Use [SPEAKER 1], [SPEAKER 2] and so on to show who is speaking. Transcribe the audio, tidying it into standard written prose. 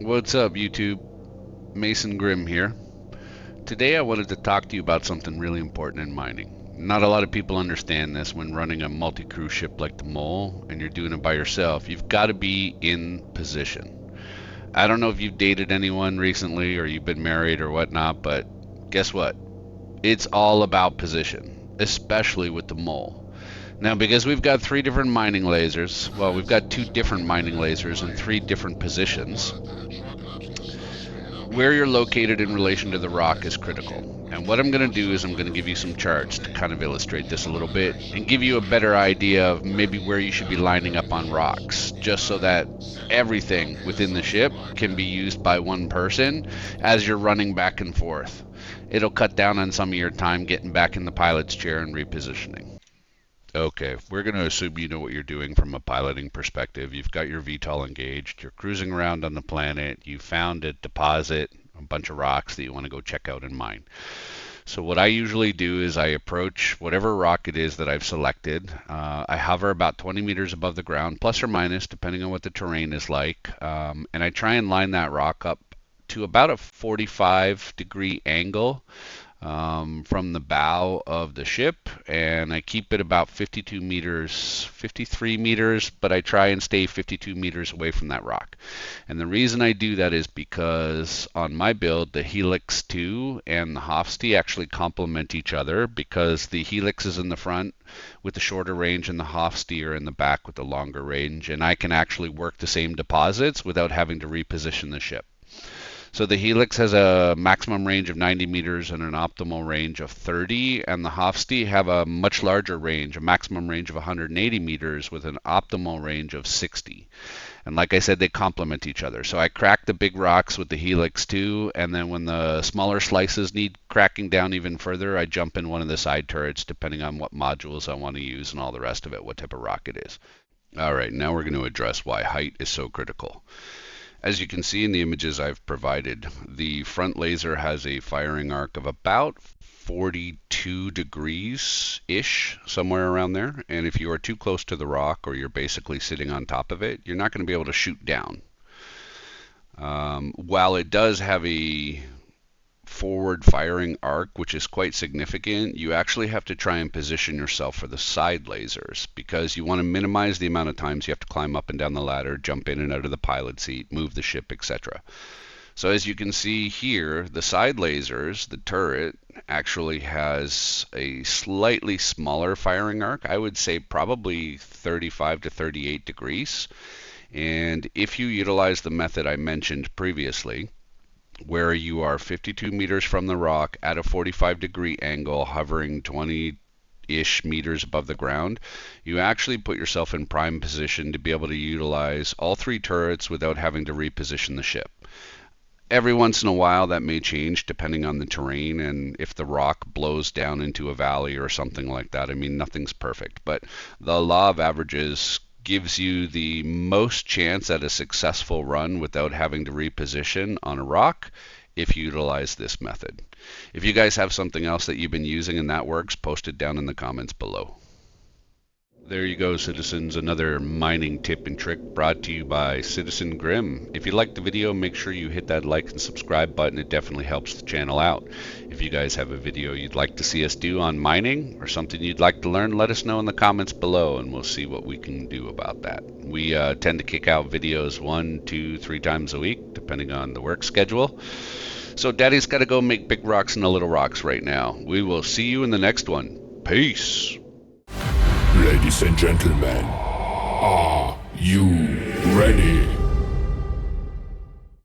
[SPEAKER 1] What's up, YouTube? Mason Grimm here. Today I wanted to talk to you about something really important in mining. Not a lot of people understand this when running a multi-crew ship like the Mole and you're doing it by yourself. You've got to be in position. I don't know if you've dated anyone recently or you've been married or whatnot, but guess what? It's all about position, especially with the Mole. Now, because we've got three different mining lasers, well, we've got two different mining lasers in three different positions. Where you're located in relation to the rock is critical. And what I'm going to do is I'm going to give you some charts to kind of illustrate this a little bit and give you a better idea of maybe where you should be lining up on rocks, just so that everything within the ship can be used by one person as you're running back and forth. It'll cut down on some of your time getting back in the pilot's chair and repositioning. Okay, we're going to assume you know what you're doing from a piloting perspective. You've got your VTOL engaged, you're cruising around on the planet, you found a deposit, a bunch of rocks that you want to go check out and mine. So what I usually do is I approach whatever rock it is that I've selected. I hover about 20 meters above the ground, plus or minus, depending on what the terrain is like, and I try and line that rock up to about a 45-degree angle from the bow of the ship, and I keep it about 52 meters, 53 meters, but I try and stay 52 meters away from that rock. And the reason I do that is because on my build, the Helix 2 and the Hofste actually complement each other, because the Helix is in the front with the shorter range and the Hofste are in the back with the longer range, and I can actually work the same deposits without having to reposition the ship. So the Helix has a maximum range of 90 meters and an optimal range of 30, and the Hofste have a much larger range, a maximum range of 180 meters with an optimal range of 60. And like I said, they complement each other. So I crack the big rocks with the Helix 2, and then when the smaller slices need cracking down even further, I jump in one of the side turrets depending on what modules I want to use and all the rest of it, what type of rock it is. All right, now we're going to address why height is so critical. As you can see in the images I've provided, the front laser has a firing arc of about 42 degrees-ish, somewhere around there. And if you are too close to the rock or you're basically sitting on top of it, you're not going to be able to shoot down. While it does have a forward firing arc, which is quite significant, you actually have to try and position yourself for the side lasers, because you want to minimize the amount of times you have to climb up and down the ladder, jump in and out of the pilot seat, move the ship, etc. So as you can see here, the side lasers, the turret, actually has a slightly smaller firing arc. I would say probably 35 to 38 degrees. And if you utilize the method I mentioned previously, where you are 52 meters from the rock at a 45-degree angle, hovering 20-ish meters above the ground, you actually put yourself in prime position to be able to utilize all three turrets without having to reposition the ship. Every once in a while that may change depending on the terrain and if the rock blows down into a valley or something like that. I mean, nothing's perfect, but the law of averages gives you the most chance at a successful run without having to reposition on a rock if you utilize this method. If you guys have something else that you've been using and that works, post it down in the comments below. There you go, citizens. Another mining tip and trick brought to you by Citizen Grimm. If you liked the video, make sure you hit that like and subscribe button. It definitely helps the channel out. If you guys have a video you'd like to see us do on mining or something you'd like to learn, let us know in the comments below and we'll see what we can do about that. We tend to kick out videos 1, 2, 3 times a week, depending on the work schedule. So Daddy's got to go make big rocks and the little rocks right now. We will see you in the next one. Peace.
[SPEAKER 2] Ladies and gentlemen, are you ready?